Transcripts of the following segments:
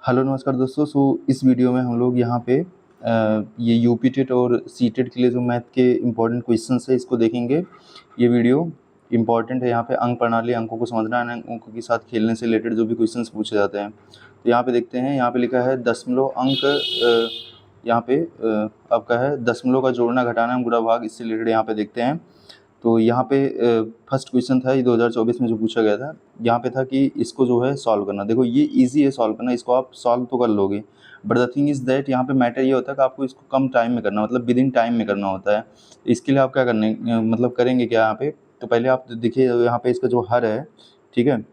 Hello नमस्कार दोस्तों। इस वीडियो में हम लोग यहाँ पे ये यूपी टेट और सी टेट के लिए जो मैथ के इम्पोर्टेंट क्वेश्चंस है इसको देखेंगे। ये वीडियो इम्पॉर्टेंट है। यहाँ पे अंक प्रणाली, अंकों को समझना है, अंकों के साथ खेलने से रिलेटेड जो भी क्वेश्चंस पूछे जाते हैं। तो यहाँ पे देखते हैं, यहाँ पे लिखा है दशमलव अंक। यहाँ पे आपका है दशमलव का जोड़ना, घटाना, गुणा, भाग, इससे रिलेटेड यहाँ पे देखते हैं। तो यहाँ पे फर्स्ट क्वेश्चन था ये 2024 में जो पूछा गया था। यहाँ पे था कि इसको जो है सॉल्व करना। देखो ये इजी है सॉल्व करना, इसको आप सॉल्व तो कर लोगे, but the thing is that यहाँ पे मैटर ये होता है कि आपको इसको कम टाइम में करना, मतलब विद इन टाइम में करना होता है। इसके लिए आप क्या करने मतलब करेंगे क्या यहाँ पे, तो पहले आप देखिए यहाँ पे इसका जो हर है, ठीक है,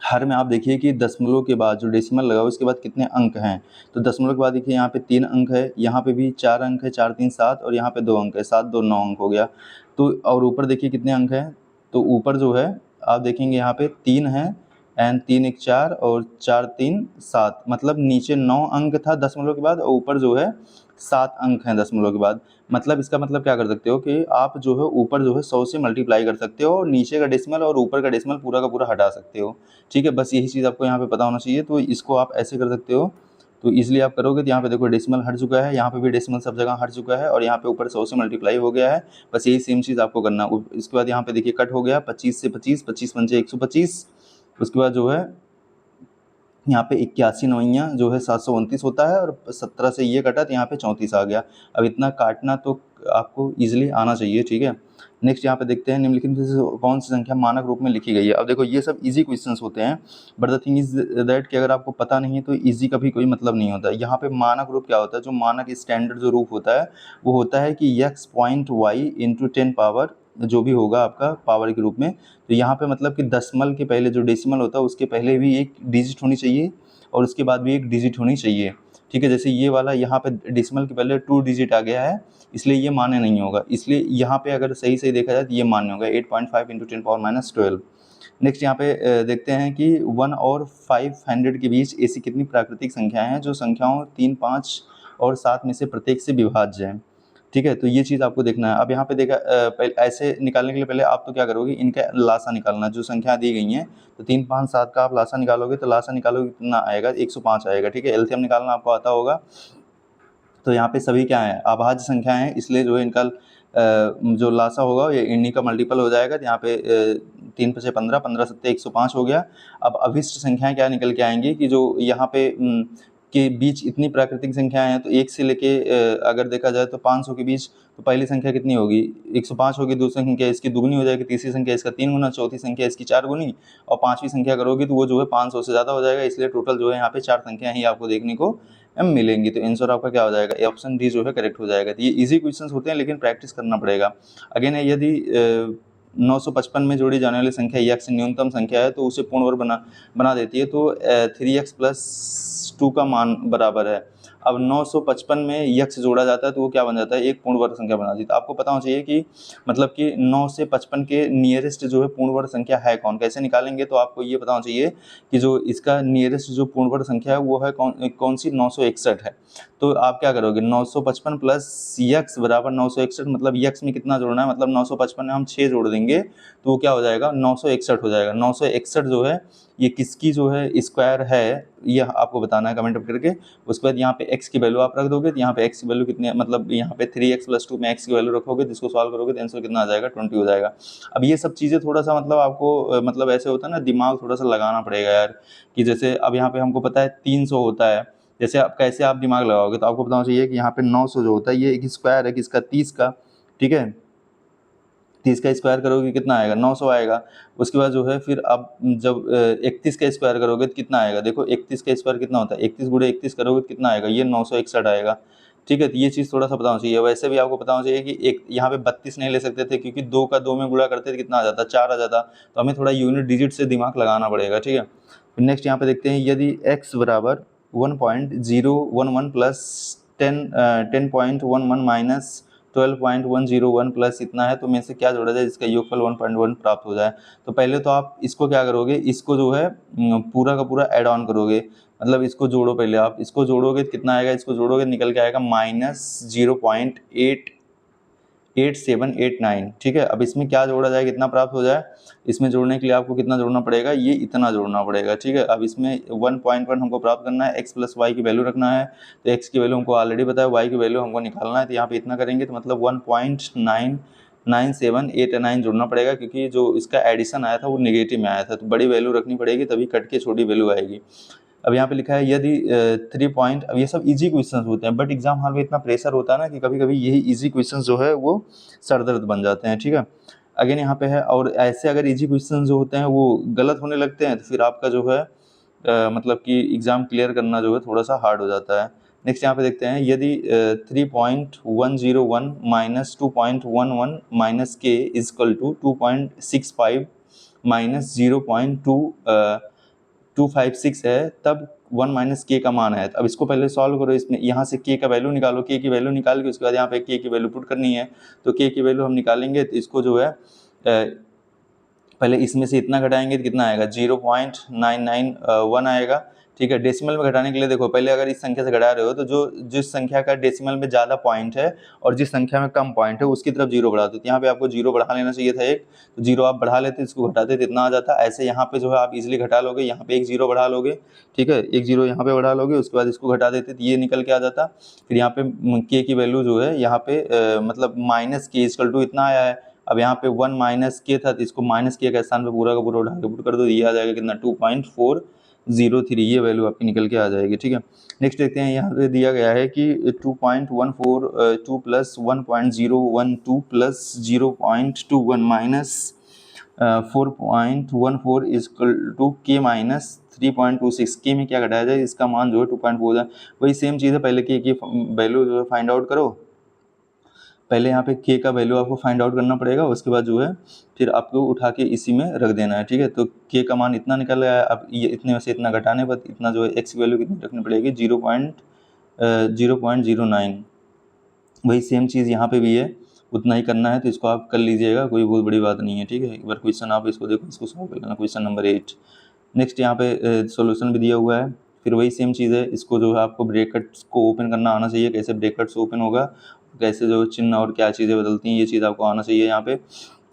हर में आप देखिए कि दशमलव के बाद जो डेसिमल लगा उसके बाद कितने अंक हैं। तो दशमलव के बाद देखिए यहाँ पे 3 अंक है, यहाँ पे भी 4 अंक है, 4 3 7, और यहाँ पे 2 अंक है, 7 2 9 अंक हो गया। तो और ऊपर देखिए कितने अंक हैं, तो ऊपर जो है आप देखेंगे यहाँ पे 3 है, एंड 3 1 4 और 4 3 7, मतलब नीचे 9 अंक था दशमलव के बाद, और ऊपर जो है 7 अंक हैं दशमलव के बाद। मतलब इसका मतलब क्या कर सकते हो कि आप जो है ऊपर जो है 100 से मल्टीप्लाई कर सकते हो, और नीचे का डेसिमल और ऊपर का डेसिमल पूरा का पूरा हटा सकते हो। ठीक है, बस यही चीज़ आपको यहाँ पे पता होना चाहिए। तो इसको आप ऐसे कर सकते हो, तो ईजिली आप करोगे। तो यहाँ पे देखो डेसिमल हट चुका है, यहाँ पे भी डेसिमल सब जगह हट चुका है, और यहाँ पे ऊपर 100 से मल्टीप्लाई हो गया है। बस यही सेम चीज़ आपको करना। इसके बाद यहाँ पे देखिए कट हो गया 25 से 25, 25 पंचे 125। उसके बाद जो है यहाँ पे 81 नवैया जो है 729 होता है, और 17 से ये कटा तो यहाँ पे 34 आ गया। अब इतना काटना तो आपको ईजिली आना चाहिए। ठीक है, नेक्स्ट यहाँ पे देखते हैं निम्नलिखित में से कौन सी संख्या मानक रूप में लिखी गई है। अब देखो ये सब इजी क्वेश्चंस होते हैं, but the thing is that कि अगर आपको पता नहीं है तो इजी का भी कोई मतलब नहीं होता। यहाँ पे मानक रूप क्या होता है, जो मानक स्टैंडर्ड जो रूप होता है वो होता है कि x point y into 10 power जो भी होगा आपका पावर के रूप में। तो यहाँ पे मतलब कि दशमल के पहले जो डेसिमल होता है उसके पहले भी एक डिजिट होनी चाहिए, और उसके बाद भी एक डिजिट होनी चाहिए। ठीक है, जैसे ये वाला यहाँ पे डेसिमल के पहले 2 डिजिट आ गया है, इसलिए ये मान्य नहीं होगा। इसलिए यहाँ पे अगर सही सही देखा जाए तो ये मान्य होगा 8.5 इंटू 10 पावर माइनस 12। नेक्स्ट यहाँ पे देखते हैं कि 1 और 500 के बीच ऐसी कितनी प्राकृतिक संख्याएं हैं जो संख्याओं 3 5 और 7 में से प्रत्येक से विभाज्य है। ठीक है, तो ये चीज़ आपको देखना है। अब यहाँ पे देखा ऐसे निकालने के लिए पहले आप तो क्या करोगे, इनका लासा निकालना, जो संख्या दी गई हैं। तो 3 5 7 का आप लासा निकालोगे, तो लासा निकालोगे कितना आएगा, 105 आएगा। ठीक है, एलसीएम निकालना आपको आता होगा। तो यहाँ पे सभी क्या है, अभाज्य संख्या है, इसलिए जो है इनका जो लासा होगा ये इन्हीं का मल्टीपल हो जाएगा। तो यहाँ पे 3 5 15, 15 7 105 हो गया। अब अभिष्ट संख्याएं क्या निकल के आएंगी कि जो यहाँ पे के बीच इतनी प्राकृतिक संख्याएं हैं, तो 1 से लेके अगर देखा जाए तो 500 के बीच, तो पहली संख्या कितनी होगी, 105 होगी। दूसरी संख्या इसकी दुगनी हो जाएगी, तीसरी संख्या इसका 3 गुना, चौथी संख्या इसकी 4 गुनी, और पांचवी संख्या करोगे तो वो जो है 500 से ज़्यादा हो जाएगा। इसलिए टोटल जो है यहाँ पे 4 संख्या ही आपको देखने को मिलेंगी। तो आंसर आपका क्या हो जाएगा, ऑप्शन डी जो है करेक्ट हो जाएगा। तो ये इजी क्वेश्चंस होते हैं, लेकिन प्रैक्टिस करना पड़ेगा। अगेन यदि 955 में जोड़ी जाने वाली संख्या x न्यूनतम संख्या है तो उसे पूर्ण वर्ग बना देती है। तो 3x + 2 का मान बराबर है। अब 955 में x जोड़ा जाता है तो वो क्या बन जाता है, एक पूर्ण वर्ग संख्या बना दी। तो आपको पता होना चाहिए कि मतलब कि 9 से 55 के नियरेस्ट जो है पूर्ण वर्ग संख्या है कौन। कैसे निकालेंगे, तो आपको ये पता होना चाहिए कि जो इसका नियरेस्ट जो पूर्ण वर्ग संख्या है वो है कौन सी, 961 है। तो आप क्या करोगे, 955 प्लस x बराबर 961, मतलब x में कितना जोड़ना है, मतलब 955 में हम 6 जोड़ देंगे तो वो क्या हो जाएगा, 961 हो जाएगा। 961 जो है ये किसकी जो है स्क्वायर है, ये आपको बताना है कमेंट करके। उसके बाद यहाँ पे x की वैल्यू आप रख दोगे, तो यहाँ पे x की वैल्यू कितनी है, मतलब यहाँ पे 3x + 2 में x की वैल्यू रखोगे, जिसको सॉल्व करोगे तो आंसर कितना आ जाएगा, 20 हो जाएगा। अब ये सब चीज़ें थोड़ा सा मतलब आपको मतलब ऐसे होता है ना, दिमाग थोड़ा सा लगाना पड़ेगा यार, कि जैसे अब यहाँ पे हमको पता है 300 होता है, जैसे आप कैसे आप दिमाग लगाओगे, तो आपको बताना चाहिए कि यहाँ पे 900 जो होता है ये एक स्क्वायर है किसका, 30 का। ठीक है, 30 का स्क्वायर करोगे कितना आएगा, 900 आएगा। उसके बाद जो है फिर आप जब 31 का स्क्वायर करोगे तो कितना आएगा, देखो 31 का स्क्वायर कितना होता है, 31 × 31 करोगे तो कितना आएगा, ये 961 आएगा। ठीक है, तो ये चीज़ थोड़ा सा पता होना चाहिए। वैसे भी आपको पता होना चाहिए कि एक यहाँ पे 32 नहीं ले सकते थे, क्योंकि 2 का 2 में गुणा करते थे कितना आ जाता, 4 आ जाता। तो हमें थोड़ा यूनिट डिजिट से दिमाग लगाना पड़ेगा। ठीक है, नेक्स्ट यहाँ पे देखते हैं, यदि x बराबर 1.011 प्लस 10.11 माइनस 12.101 प्लस इतना है, तो में से क्या जोड़ा जाए जिसका योगफल 1.1 प्राप्त हो जाए। तो पहले तो आप इसको क्या करोगे, इसको जो है पूरा का पूरा ऐड ऑन करोगे, मतलब इसको जोड़ो। पहले आप इसको जोड़ोगे तो कितना आएगा, इसको जोड़ोगे निकल के आएगा -0.8 8789, ठीक है। अब इसमें क्या जोड़ा जाए, कितना प्राप्त हो जाए, इसमें जोड़ने के लिए आपको कितना जोड़ना पड़ेगा, ये इतना जोड़ना पड़ेगा, ठीक है। अब इसमें 1.1 हमको प्राप्त करना है, x प्लस वाई की वैल्यू रखना है, तो x की वैल्यू हमको ऑलरेडी पता है, y की वैल्यू हमको निकालना है, तो यहाँ पे इतना करेंगे तो मतलब 1.99789 जोड़ना पड़ेगा, क्योंकि जो इसका एडिशन आया था वो नेगेटिव में आया था, तो बड़ी वैल्यू रखनी पड़ेगी, तभी कट के छोटी वैल्यू आएगी। अब यहाँ पे लिखा है यदि 3 पॉइंट, अब ये सब इजी क्वेश्चंस होते हैं, बट एग्जाम हॉल में इतना प्रेशर होता है ना कि कभी कभी यही इजी क्वेश्चंस जो है वो सरदर्द बन जाते हैं, ठीक है। अगेन यहाँ पे है, और ऐसे अगर इजी क्वेश्चन जो होते हैं वो गलत होने लगते हैं तो फिर आपका जो है मतलब कि एग्जाम क्लियर करना जो है थोड़ा सा हार्ड हो जाता है। नेक्स्ट यहाँ पे देखते हैं, यदि 3.101 माइनस 2.11 माइनस के इजकल टू 2.65 माइनस 0.256 है, तब 1 माइनस के का मान है। अब इसको पहले सॉल्व करो, इसमें यहाँ से के का वैल्यू निकालो, के की वैल्यू निकाल के उसके बाद यहाँ पे के की वैल्यू पुट करनी है, तो के की वैल्यू हम निकालेंगे तो इसको जो है पहले इसमें से इतना घटाएंगे तो कितना आएगा, 0.991 आएगा, ठीक है। डेसिमल में घटाने के लिए देखो, पहले अगर इस संख्या से घटा रहे हो तो जो जिस संख्या का डेसिमल में ज़्यादा पॉइंट है और जिस संख्या में कम पॉइंट है उसकी तरफ जीरो बढ़ा दो, तो यहाँ पे आपको जीरो बढ़ा लेना चाहिए था एक, तो जीरो आप बढ़ा लेते, इसको घटाते तो इतना आ जाता। ऐसे यहाँ पे जो है आप इजीली घटा लोगे, यहाँ पे एक जीरो बढ़ा लोगे, ठीक है, एक जीरो यहाँ पे बढ़ा लोगे, उसके बाद इसको घटा देते तो ये निकल के आ जाता। फिर यहाँ पे के की वैल्यू जो है यहाँ पे मतलब माइनस के इक्वल टू इतना आया है। अब यहाँ पे 1 माइनस के था तो इसको माइनस के स्थान पे पूरा का पूरा उठा के पुट कर दो, ये आ जाएगा कितना, 2.403, ये वैल्यू आपकी निकल के आ जाएगी, ठीक है। नेक्स्ट देखते हैं, यहाँ पे दिया गया है कि 2.142 plus 1.012 plus 0.21 minus 4.14 equal to के माइनस 3.26, के में क्या घटाया जाए, इसका मान जो है 2.4 है। वही सेम चीज़ है, पहले के की वैल्यू जो है फाइंड आउट करो, पहले यहाँ पे के का वैल्यू आपको फाइंड आउट करना पड़ेगा, उसके बाद जो है फिर आपको उठा के इसी में रख देना है, ठीक है। तो के का मान इतना निकल आया, अब ये इतने में से इतना घटाने पर इतना जो है एक्स की वैल्यू कितनी रखनी पड़ेगी, 0.09। वही सेम चीज़ यहाँ पे भी है, उतना ही करना है, तो इसको आप कर लीजिएगा, कोई बहुत बड़ी बात नहीं है, ठीक है। एक बार क्वेश्चन आप इसको देखो, इसको सॉल्व कर लेना, क्वेश्चन नंबर 8। नेक्स्ट यहाँ पे सोल्यूशन भी दिया हुआ है, फिर वही सेम चीज़ है, इसको जो है आपको ब्रैकेट्स को ओपन करना आना चाहिए, कैसे ब्रैकेट्स ओपन होगा, कैसे जो चिन्ह और क्या चीज़ें बदलती हैं, ये चीज़ आपको आना चाहिए यहाँ पे।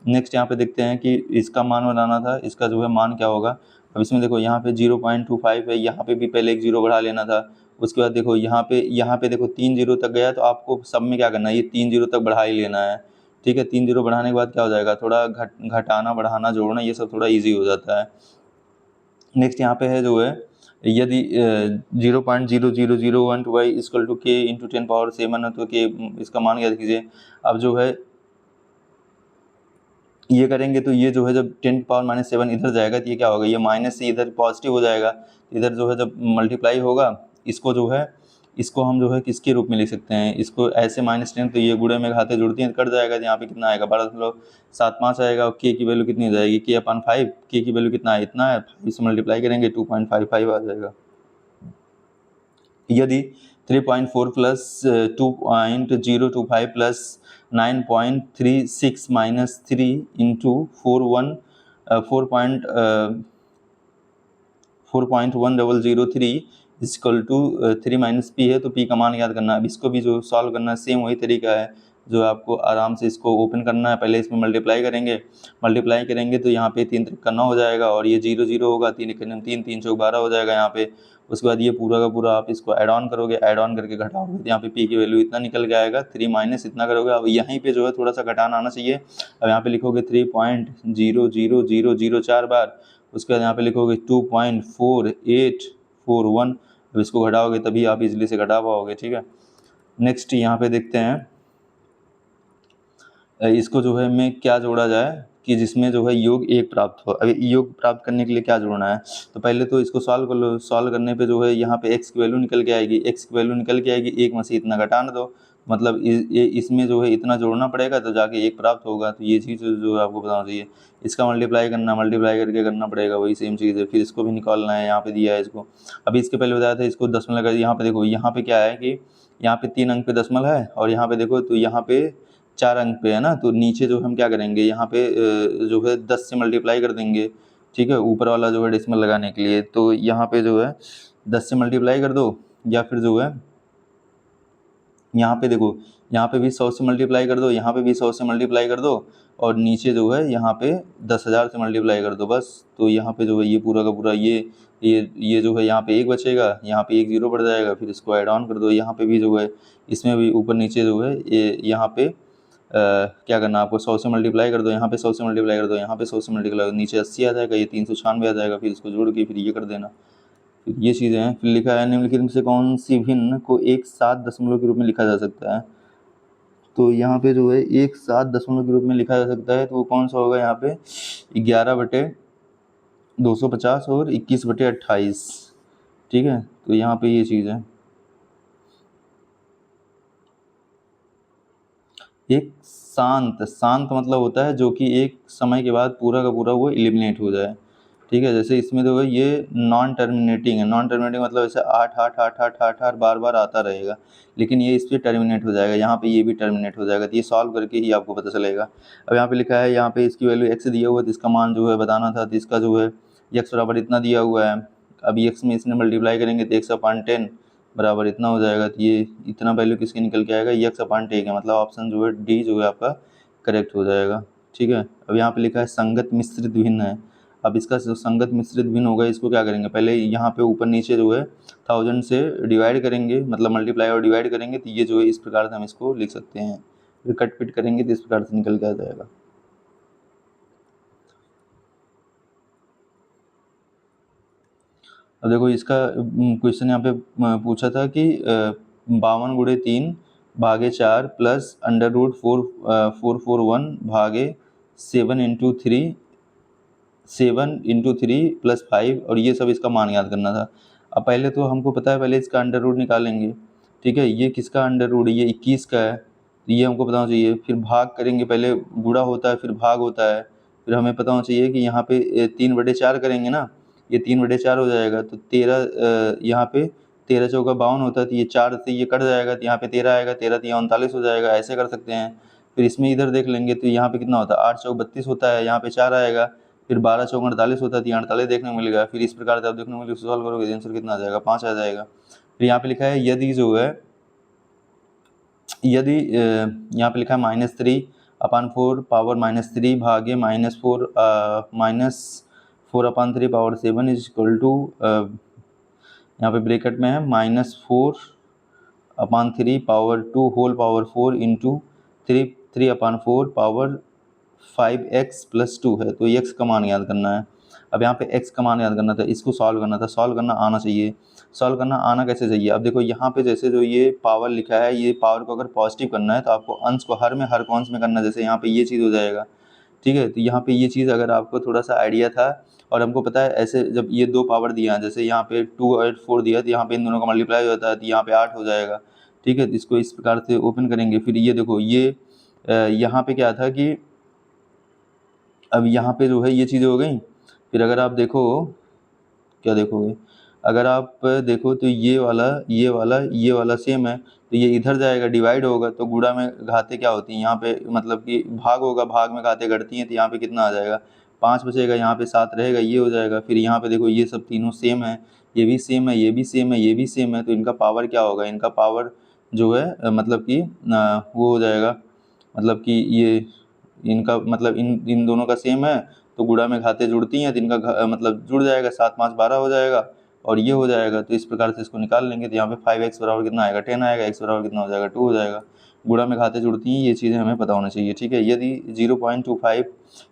नेक्स्ट यहाँ पे देखते हैं कि इसका मान बनाना था, इसका जो है मान क्या होगा। अब इसमें देखो यहाँ पे 0.25 है, यहाँ पे भी पहले एक जीरो बढ़ा लेना था, उसके बाद देखो यहाँ पे देखो 3 जीरो तक गया, तो आपको सब में क्या करना है, ये 3 जीरो तक बढ़ा ही लेना है, ठीक है। 3 जीरो बढ़ाने के बाद क्या हो जाएगा, थोड़ा घटाना बढ़ाना जोड़ना ये सब थोड़ा ईजी हो जाता है। नेक्स्ट यहाँ पे है जो है, यदि 0.00012 y इक्वल टू के इंटू 10⁻7 है, तो के इसका मान ज्ञात कीजिए। अब जो है ये करेंगे तो ये जो है जब 10⁻7 इधर जाएगा तो ये क्या होगा, ये माइनस से इधर पॉजिटिव हो जाएगा, इधर जो है जब मल्टीप्लाई होगा, इसको जो है इसको हम जो है किसके रूप में लिख सकते हैं, इसको ऐसे -10, तो ये गुणे में घाते जुड़ती हैं, कट जाएगा, तो यहाँ पे कितना आएगा, 12.75 आएगा। और के की वैल्यू कितनी हो जाएगी, k/5, के की वैल्यू कितना है, इतना है, 5 से मल्टीप्लाई करेंगे 2.55 आ जाएगा। यदि 3.4 plus 2.025 plus 9.36 minus 3 into 4.1003 equal to 3 minus P है, तो पी का मान याद करना है। अब इसको भी जो सॉल्व करना है सेम वही तरीका है, जो आपको आराम से इसको ओपन करना है, पहले इसमें मल्टीप्लाई करेंगे तो यहाँ पे 3 तक करना हो जाएगा, और ये 0 0 होगा, 3 3 चौक 12 हो जाएगा यहाँ पे। उसके बाद ये पूरा का पूरा आप इसको ऐड ऑन करोगे, ऐड ऑन करके घटाओगे, तो यहाँ पे पी की वैल्यू इतना निकल के आएगा, 3 माइनस इतना करोगे। अब यहीं पे जो है थोड़ा सा घटाना आना चाहिए। अब यहाँ पे लिखोगे 3.00004 बार, उसके बाद यहाँ पे लिखोगे 2.4841, अब इसको घटाओगे तभी आप इजीली से घटा पाओगे, ठीक है। नेक्स्ट यहाँ पे देखते हैं, इसको जो है में क्या जोड़ा जाए कि जिसमें जो है योग 1 प्राप्त हो। अभी योग प्राप्त करने के लिए क्या जोड़ना है, तो पहले तो इसको सॉल्व कर लो, सॉल्व करने पे जो है यहाँ पे x की वैल्यू निकल के आएगी, x की वैल्यू निकल के आएगी, एक में से इतना घटाना दो, मतलब इसमें जो है इतना जोड़ना पड़ेगा तो जाके 1 प्राप्त होगा। तो ये चीज़ जो है आपको बताना चाहिए। इसका मल्टीप्लाई करके करना पड़ेगा, वही सेम चीज़ है। फिर इसको भी निकालना है, यहाँ पे दिया है इसको। अभी इसके पहले बताया था इसको दशमलव लगा, यहाँ पे देखो, यहाँ पे क्या है कि यहाँ पे 3 अंक पे दशमलव है, और यहाँ पे देखो तो यहाँ पे 4 अंक पे है ना, तो नीचे जो हम क्या करेंगे, यहाँ पे जो है 10 से मल्टीप्लाई कर देंगे, ठीक है, ऊपर वाला जो है डेसिमल लगाने के लिए। तो यहाँ पे जो है 10 से मल्टीप्लाई कर दो, या फिर जो है यहाँ पे देखो, यहाँ पे भी 100 से मल्टीप्लाई कर दो, यहाँ पे भी 100 से मल्टीप्लाई कर दो, और नीचे जो है यहाँ पे 10,000 से मल्टीप्लाई कर दो बस। तो यहाँ पे जो है ये पूरा का पूरा ये जो है यहाँ पे 1 बचेगा, यहाँ पे 1 0 बढ़ जाएगा, फिर इसको ऐड ऑन कर दो। यहाँ पे भी जो है इसमें भी ऊपर नीचे जो है ये यहाँ पे क्या करना आपको, 100 से मल्टीप्लाई कर दो, यहाँ पे 100 से मल्टीप्लाई कर दो, यहाँ पे 100 से मल्टीप्लाई कर दो, नीचे 80 आ जाएगा, ये 396 आ जाएगा, फिर इसको जोड़ के फिर ये कर देना। फिर ये चीज़ें हैं। फिर लिखा है निम्नलिखित में से कौन सी भिन्न को एक सात दशमलव के रूप में लिखा जा सकता है। तो यहाँ पे जो है एक सात दशमलव के रूप में लिखा जा सकता है, तो वो कौन सा होगा यहाँ पे 11/250 और 21/28। ठीक है, तो यहाँ पे ये चीज़ है। एक शांत मतलब होता है जो कि एक समय के बाद पूरा का पूरा वो एलिमिनेट हो जाए। ठीक है, जैसे इसमें तो ये नॉन टर्मिनेटिंग है। नॉन टर्मिनेटिंग मतलब ऐसे 8 8 8 8 8 8 बार बार आता रहेगा, लेकिन ये इस पर टर्मिनेट हो जाएगा, यहाँ पे ये भी टर्मिनेट हो जाएगा। तो ये सॉल्व करके ही आपको पता चलेगा। अब यहाँ पे लिखा है, यहाँ पे इसकी वैल्यू x दिया हुआ है, तो इसका मान जो है बताना था, तो इसका जो है x बराबर इतना दिया हुआ है। अब x में इसने मल्टीप्लाई करेंगे तो 1/10 बराबर इतना हो जाएगा। तो ये इतना वैल्यू किसके निकल के आएगा, ये x/10 है, मतलब ऑप्शन जो है डी जो है आपका करेक्ट हो जाएगा। ठीक है, अब यहाँ पे लिखा है संगत मिश्रित भिन्न है। अब इसका जो संगत मिश्रित भिन्न होगा, इसको क्या करेंगे, पहले यहाँ पे ऊपर नीचे जो है 1000 से डिवाइड करेंगे, मतलब मल्टीप्लाई और डिवाइड करेंगे, तो ये जो है इस प्रकार से हम इसको लिख सकते हैं। फिर कट पिट करेंगे तो इस प्रकार से निकल के आ जाएगा। अब देखो इसका क्वेश्चन यहाँ पे पूछा था कि 52 × 3 भागे 4 प्लस √441 भागे 7 × 3 प्लस 5, और ये सब इसका मान याद करना था। अब पहले तो हमको पता है, पहले इसका अंडर रूट निकालेंगे। ठीक है, ये किसका अंडर रूट है, ये 21 का है, तो ये हमको पता होना चाहिए। फिर भाग करेंगे, पहले गुणा होता है फिर भाग होता है, फिर हमें पता होना चाहिए कि यहाँ पे 3/4 करेंगे ना, ये 3/4 हो जाएगा। तो 13 यहाँ पे 13 चौका 52 होता है, तो ये 4 से ये कट जाएगा, तो यहाँ पे 13 आएगा, 13 तो 39 हो जाएगा, ऐसे कर सकते हैं। फिर इसमें इधर देख लेंगे तो यहाँ पे कितना होता है, 8 चौक 32 होता है, यहाँ पे 4 आएगा, फिर 12 चौक 48 होता है, तो 48 देखने को मिलेगा। फिर इस प्रकार से आप देखने को मिलेगा, सॉल्व करोगे तो आंसर कितना आ जाएगा, 5 आ जाएगा। फिर यहाँ पे लिखा है यदि जो है, यदि यहाँ पे लिखा है -3/4 पावर -3 भागे -4/3 पावर 7 इज इक्वल टू, यहाँ पे ब्रैकेट में है -4/3 power 2 whole power 4 into 3/4 power 5x + 2 है। तो x का मान याद करना है। अब यहाँ पे x का मान याद करना था, इसको सॉल्व करना था, सॉल्व करना आना चाहिए। सॉल्व करना आना कैसे चाहिए, अब देखो यहाँ पे जैसे जो ये पावर लिखा है, ये पावर को अगर पॉजिटिव करना है तो आपको अंश को हर में हर कौंस में करना है। जैसे यहाँ पे ये चीज़ हो जाएगा। ठीक है, तो यहाँ पे ये चीज़ अगर आपको थोड़ा सा आइडिया था, और हमको पता है ऐसे जब ये 2 पावर दिया है, जैसे यहाँ पे 2 और 4 दिया, तो यहाँ पे इन दोनों का मल्टीप्लाई हो जाता है, तो यहाँ पे 8 हो जाएगा। ठीक है, तो इसको इस प्रकार से ओपन करेंगे। फिर ये देखो ये यहाँ पे क्या था कि अब यहाँ पे जो है ये चीज़ें हो गई। फिर अगर आप देखो, क्या देखोगे, अगर आप देखो तो ये वाला सेम है, तो ये इधर जाएगा, डिवाइड होगा, तो गुणा में घाते क्या होती हैं यहाँ पे, मतलब कि भाग होगा, भाग में घाते घटती हैं, तो यहाँ पे कितना आ जाएगा, 5 बचेगा, यहाँ पे 7 रहेगा, ये हो जाएगा। फिर यहाँ पे देखो ये सब तीनों सेम है, ये भी सेम है, ये भी सेम है, ये भी सेम है, तो इनका पावर क्या होगा, इनका पावर जो है मतलब कि वो हो जाएगा, मतलब कि ये इनका मतलब इन दोनों का सेम है, तो गुणा में घाते जुड़ती हैं, तो इनका मतलब जुड़ जाएगा, 7 5 12 हो जाएगा, और ये हो जाएगा। तो इस प्रकार से इसको निकाल लेंगे, तो यहाँ पे 5x बराबर कितना आएगा, 10 आएगा, x बराबर कितना हो जाएगा, 2 हो जाएगा। गुणा में घाते जुड़ती हैं, ये चीज़ें हमें पता होना चाहिए। ठीक है, यदि 0.25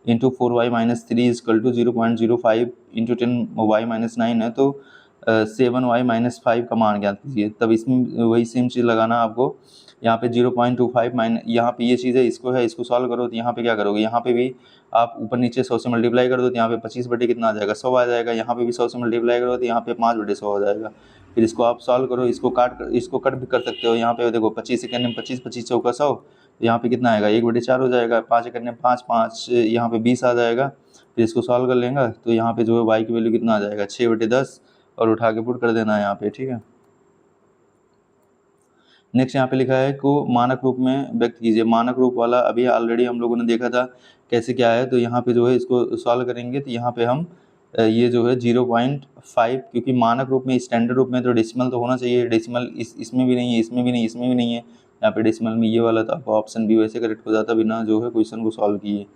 × 4y-3 इक्वल टू 0.05 × 10y-9 है, तो 7y-5 का मान ज्ञात कीजिए। तब इसमें वही सेम चीज़ लगाना आपको। यहाँ पे 0.25 माइनस, यहाँ पे ये चीज़ है, इसको है, इसको सॉल्व करो, तो यहाँ पे क्या करोगे, यहाँ पे भी आप ऊपर नीचे 100 से मल्टीप्लाई कर दो, तो यहाँ पे 25 बटे कितना आ जाएगा, 100 आ जाएगा। यहाँ पे भी 100 से मल्टीप्लाई करो, तो यहाँ पे 5/100 हो जाएगा। फिर इसको आप सॉल्व करो, इसको कट भी कर सकते हो। यहाँ पे देखो 25 सेकंड में 25, 25 चौका 100, तो यहाँ पे कितना आएगा, 1/4 हो जाएगा। 5 सेकंड में 5, 5 यहाँ पे 20 आ जाएगा। फिर इसको सॉल्व कर लेंगे, तो यहाँ पे जो है वाई की वैल्यू कितना आ जाएगा, 6/10, और उठा के पुट कर देना है यहाँ पे। ठीक है, नेक्स्ट यहाँ पे लिखा है को मानक रूप में व्यक्त कीजिए। मानक रूप वाला अभी ऑलरेडी हम लोगों ने देखा था कैसे क्या है, तो यहाँ पे जो है इसको सॉल्व करेंगे, तो यहाँ पे हम ये जो है 0.5, क्योंकि मानक रूप में स्टैंडर्ड रूप में तो डेसिमल तो होना चाहिए, डेसिमल इसमें भी नहीं है, इसमें भी नहीं, इसमें भी नहीं है, यहाँ पे डेसिमल में ये वाला था, तो ऑप्शन बी वैसे करेक्ट हो जाता बिना जो है क्वेश्चन को सॉल्व किए।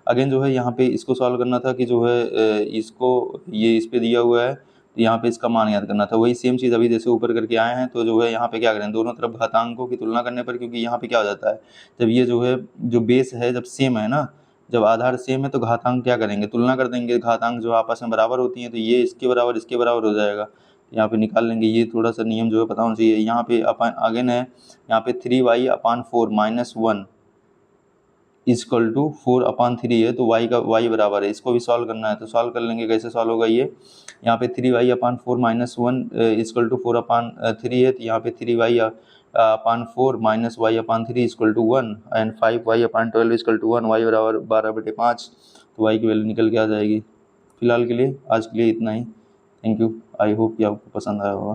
अगेन जो है यहाँ पे इसको सॉल्व करना था कि जो है इसको ये इस पे दिया हुआ है, तो यहाँ पे इसका मान याद करना था। वही सेम चीज़ अभी जैसे ऊपर करके आए हैं, तो जो है यहाँ पे क्या करें, दोनों तरफ घातांकों की तुलना करने पर, क्योंकि यहाँ पे क्या हो जाता है, जब ये जो है जो बेस है जब सेम है ना, जब आधार सेम है तो घातांक क्या करेंगे, तुलना कर देंगे। घातांक जो आपस में बराबर होती हैं तो ये इसके बराबर हो जाएगा, यहाँ पे निकाल लेंगे। ये थोड़ा सा नियम जो है पता होना चाहिए। यहाँ पे अपन अगेन है, यहाँ पे 3y/4 - 1 इजकल टू 4/3 है, तो y बराबर है। इसको भी सॉल्व करना है, तो सॉल्व कर लेंगे। कैसे सॉल्व होगा ये, यहाँ पे 3y/4 - 1 इजकल टू 4/3 है, तो यहाँ पे 3y/4 - y/3 equal to 1 and 5y/12 equal to 1, y बराबर 12/5, तो y की वैल्यू निकल के आ जाएगी। फिलहाल के लिए आज के लिए इतना ही। Thank you. आई होप कि आपको पसंद आया होगा।